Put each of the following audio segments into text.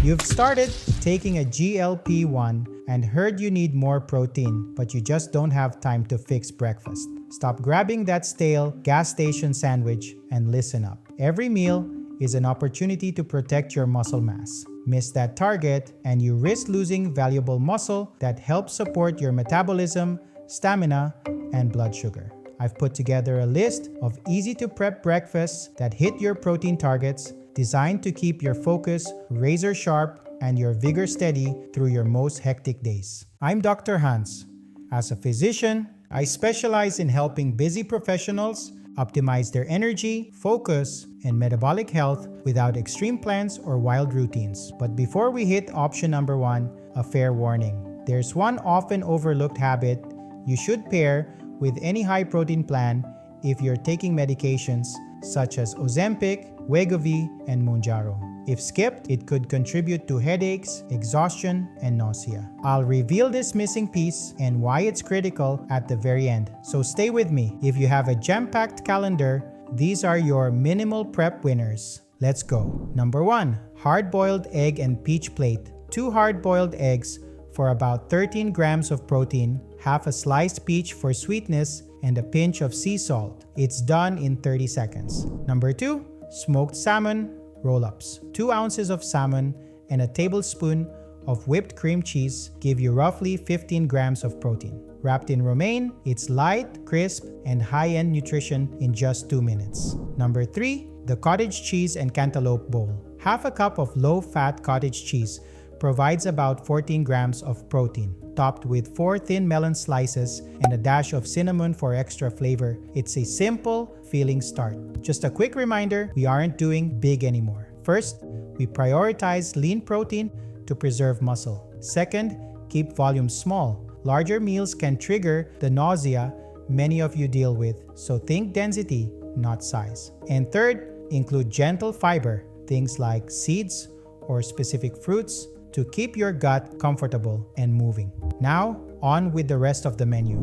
You've started taking a GLP-1 and heard you need more protein, but you just don't have time to fix breakfast. Stop grabbing that stale gas station sandwich and listen up. Every meal is an opportunity to protect your muscle mass. Miss that target and you risk losing valuable muscle that helps support your metabolism, stamina, and blood sugar. I've put together a list of easy-to-prep breakfasts that hit your protein targets, designed to keep your focus razor sharp and your vigor steady through your most hectic days. I'm Dr. Hanz. As a physician, I specialize in helping busy professionals optimize their energy, focus, and metabolic health without extreme plans or wild routines. But before we hit option number 1, a fair warning. There's one often overlooked habit you should pair with any high-protein plan if you're taking medications such as Ozempic, Wegovy, and Mounjaro. If skipped, it could contribute to headaches, exhaustion, and nausea. I'll reveal this missing piece and why it's critical at the very end, so stay with me. If you have a jam-packed calendar, these are your minimal prep winners. Let's go. Number 1, hard-boiled egg and peach plate. 2 hard-boiled eggs for about 13 grams of protein, half a sliced peach for sweetness, and a pinch of sea salt. It's done in 30 seconds. Number 2, smoked salmon roll-ups. 2 ounces of salmon and a tablespoon of whipped cream cheese give you roughly 15 grams of protein. Wrapped in romaine, it's light, crisp, and high-end nutrition in just 2 minutes. Number 3, the cottage cheese and cantaloupe bowl. Half a cup of low-fat cottage cheese provides about 14 grams of protein. Topped with 4 thin melon slices and a dash of cinnamon for extra flavor, it's a simple, filling start. Just a quick reminder, we aren't doing big anymore. First, we prioritize lean protein to preserve muscle. Second, keep volume small. Larger meals can trigger the nausea many of you deal with, so think density, not size. And third, include gentle fiber, things like seeds or specific fruits, to keep your gut comfortable and moving. Now, on with the rest of the menu.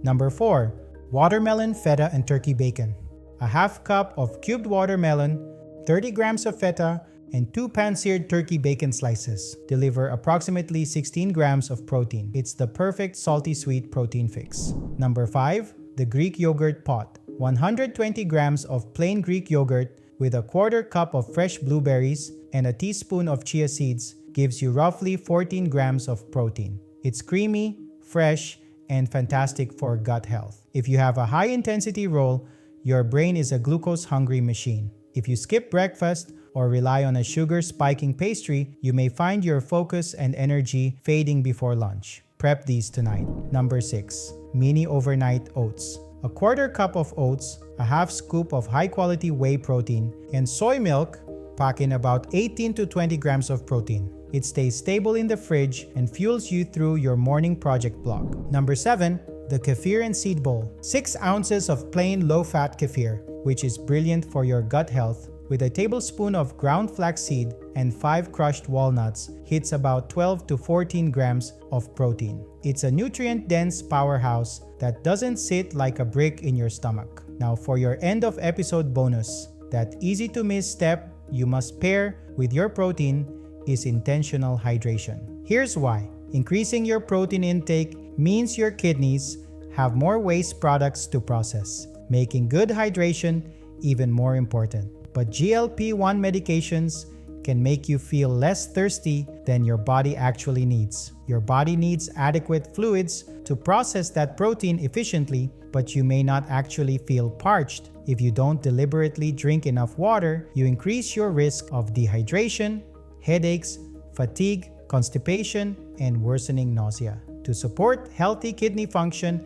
Number 4, watermelon, feta, and turkey bacon. A half cup of cubed watermelon, 30 grams of feta, and 2 pan-seared turkey bacon slices deliver approximately 16 grams of protein. It's the perfect salty-sweet protein fix. Number 5, the Greek yogurt pot. 120 grams of plain Greek yogurt with a quarter cup of fresh blueberries and a teaspoon of chia seeds gives you roughly 14 grams of protein. It's creamy, fresh, and fantastic for gut health. If you have a high-intensity role, your brain is a glucose-hungry machine. If you skip breakfast or rely on a sugar-spiking pastry, you may find your focus and energy fading before lunch. Prep these tonight. Number 6, mini overnight oats. A quarter cup of oats, a half scoop of high-quality whey protein, and soy milk pack in about 18 to 20 grams of protein. It stays stable in the fridge and fuels you through your morning project block. Number 7, the kefir and seed bowl. 6 ounces of plain low-fat kefir, which is brilliant for your gut health, with a tablespoon of ground flaxseed and 5 crushed walnuts, hits about 12 to 14 grams of protein. It's a nutrient-dense powerhouse that doesn't sit like a brick in your stomach. Now for your end-of-episode bonus, that easy-to-miss step you must pair with your protein is intentional hydration. Here's why. Increasing your protein intake means your kidneys have more waste products to process, making good hydration even more important. But GLP-1 medications can make you feel less thirsty than your body actually needs. Your body needs adequate fluids to process that protein efficiently, but you may not actually feel parched. If you don't deliberately drink enough water, you increase your risk of dehydration, headaches, fatigue, constipation, and worsening nausea. To support healthy kidney function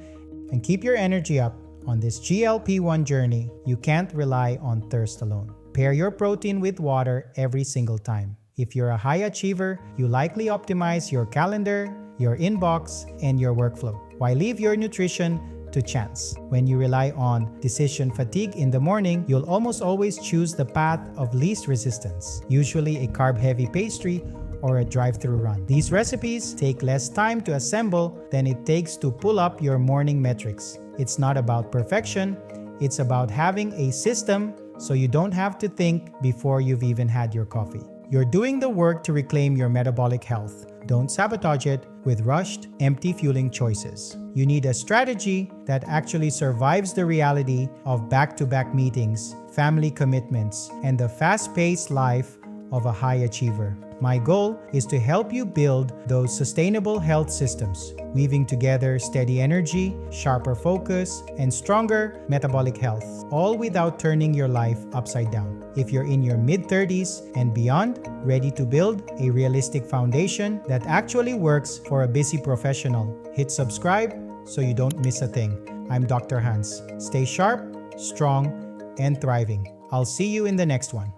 and keep your energy up on this GLP-1 journey, you can't rely on thirst alone. Pair your protein with water every single time. If you're a high achiever, you likely optimize your calendar, your inbox, and your workflow, while leave your nutrition to chance. When you rely on decision fatigue in the morning, you'll almost always choose the path of least resistance, usually a carb-heavy pastry or a drive-thru run. These recipes take less time to assemble than it takes to pull up your morning metrics. It's not about perfection, it's about having a system so you don't have to think before you've even had your coffee. You're doing the work to reclaim your metabolic health. Don't sabotage it with rushed, empty fueling choices. You need a strategy that actually survives the reality of back-to-back meetings, family commitments, and the fast-paced life of a high achiever. My goal is to help you build those sustainable health systems, weaving together steady energy, sharper focus, and stronger metabolic health, all without turning your life upside down. If you're in your mid-30s and beyond, ready to build a realistic foundation that actually works for a busy professional, hit subscribe so you don't miss a thing. I'm Dr. Hanz. Stay sharp, strong, and thriving. I'll see you in the next one.